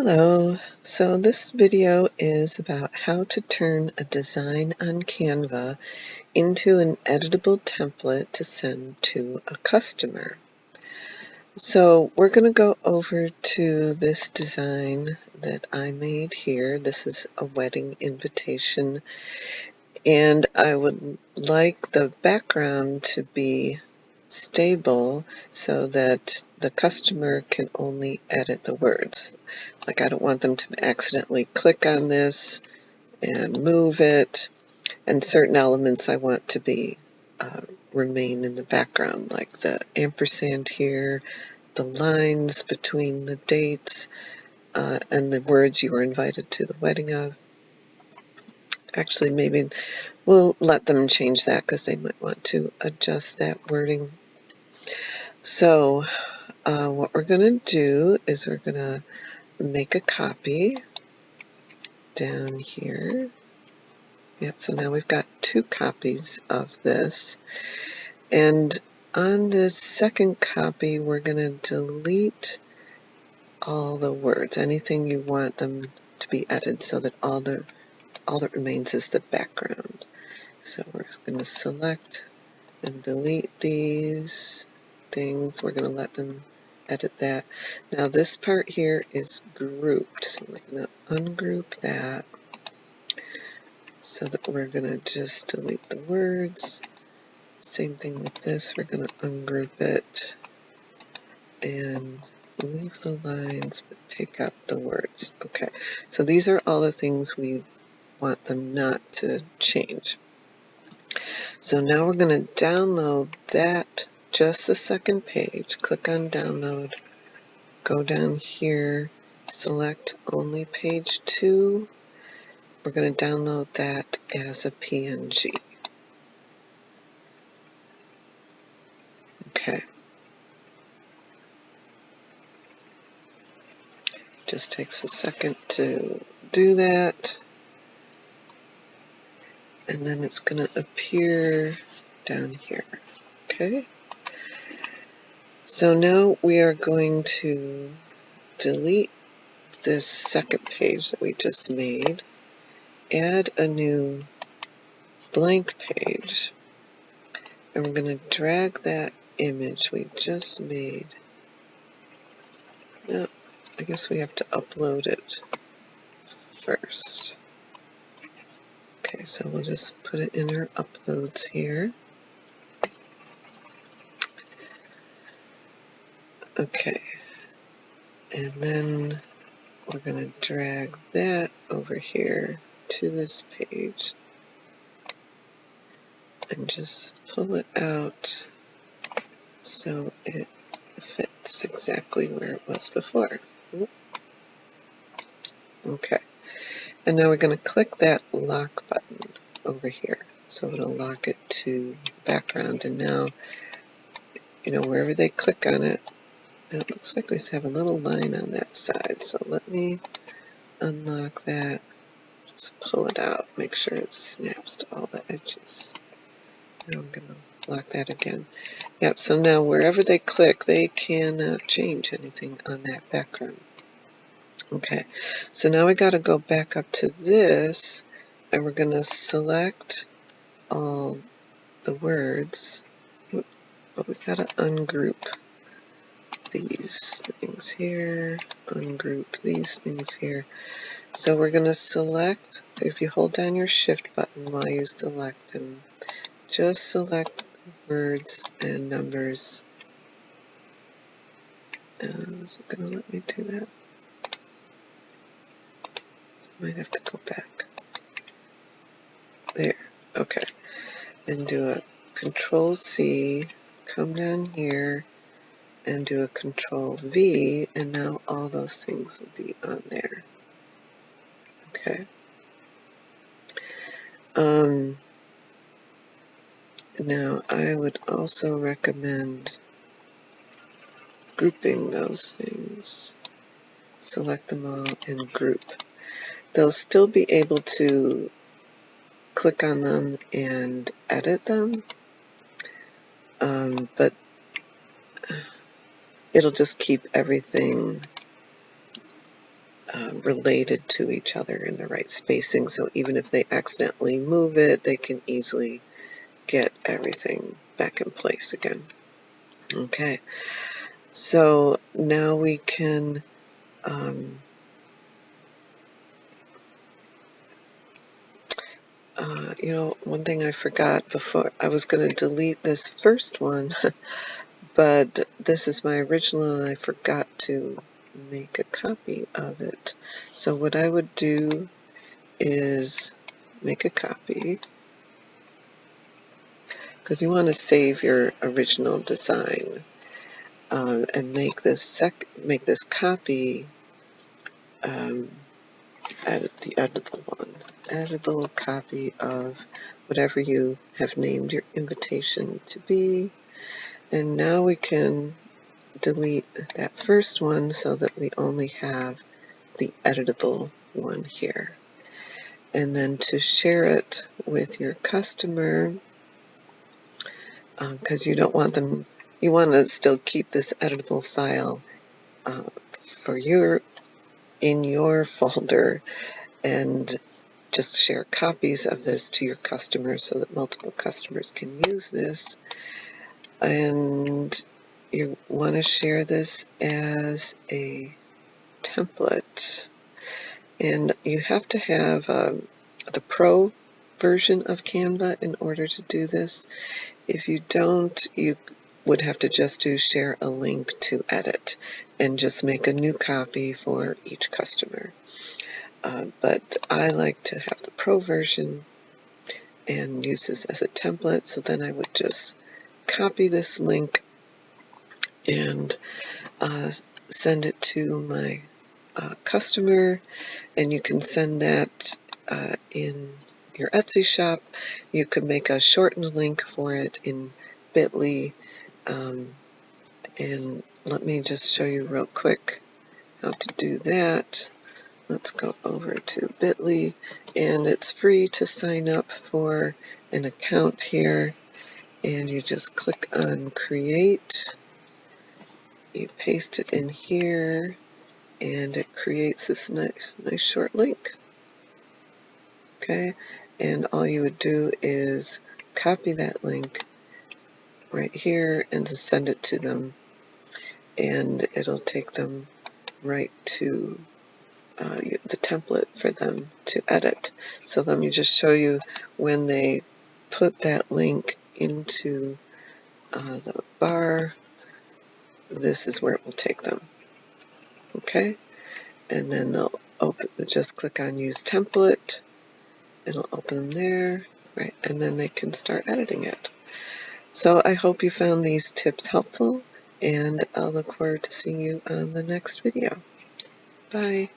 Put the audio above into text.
Hello, so this video is about how to turn a design on Canva into an editable template to send to a customer. So we're going to go over to this design that I made here. This is a wedding invitation, and I would like the background to be stable so that the customer can only edit the words. Like, I don't want them to accidentally click on this and move it, and certain elements I want to be remain in the background, like the ampersand here, the lines between the dates, and the words you were invited to the wedding of. Actually, maybe we'll let them change that because they might want to adjust that wording. So what we're going to do is we're going to make a copy down here. Yep, so now we've got 2 copies of this. And on this second copy, we're going to delete all the words, anything you want them to be edited, so that all that remains is the background. So we're going to select and delete these things. We're going to let them edit that. Now this part here is grouped, so we're going to ungroup that so that we're going to just delete the words. Same thing with this, we're going to ungroup it and leave the lines but take out the words. Okay, so these are all the things we want them not to change. So now we're going to download that, just the second page. Click on download, go down here, select only page 2. We're going to download that as a PNG. Okay. Just takes a second to do that. And then it's going to appear down here. Okay. So now we are going to delete this second page that we just made, add a new blank page, and we're going to drag that image we just made. No, I guess we have to upload it first. Okay, so we'll just put it in our uploads here. Okay, and then we're going to drag that over here to this page and just pull it out so it fits exactly where it was before. Okay, and now we're going to click that lock button over here so it'll lock it to background. And now, wherever they click on it, it looks like we have a little line on that side, so let me unlock that. Just pull it out, make sure it snaps to all the edges. Now I'm going to lock that again. Yep, so now wherever they click, they cannot change anything on that background. Okay, so now we got to go back up to this, and we're going to select all the words, but we got to ungroup these things here, ungroup these things here. So we're going to select, if you hold down your shift button while you select them, just select words and numbers. Is it going to let me do that? Might have to go back. There, okay. And do a Control C, come down here, and do a Control V, and now all those things will be on there. Okay. Now I would also recommend grouping those things. Select them all and group. They'll still be able to click on them and edit them, but it'll just keep everything related to each other in the right spacing, so even if they accidentally move it, they can easily get everything back in place again. Okay, so now we can one thing I forgot before, I was going to delete this first one, but this is my original and I forgot to make a copy of it. So what I would do is make a copy, because you want to save your original design, and make this copy the editable one. Editable copy of whatever you have named your invitation to be. And now we can delete that first one so that we only have the editable one here. And then to share it with your customer, because you don't want them, you want to still keep this editable file in your folder, and just share copies of this to your customers so that multiple customers can use this. And you want to share this as a template. And you have to have the Pro version of Canva in order to do this. If you don't, you would have to just do share a link to edit and just make a new copy for each customer. But I like to have the Pro version and use this as a template, so then I would just copy this link and send it to my customer, and you can send that in your Etsy shop. You could make a shortened link for it in bit.ly, and let me just show you real quick how to do that. Let's go over to bit.ly, and it's free to sign up for an account here, and you just click on create, you paste it in here, and it creates this nice short link. Okay, and all you would do is copy that link right here and just send it to them, and it'll take them right to the template for them to edit. So let me just show you when they put that link into the bar, this is where it will take them. Okay, and then they'll just click on use template, it'll open them there, right, and then they can start editing it. So I hope you found these tips helpful, and I'll look forward to seeing you on the next video. Bye.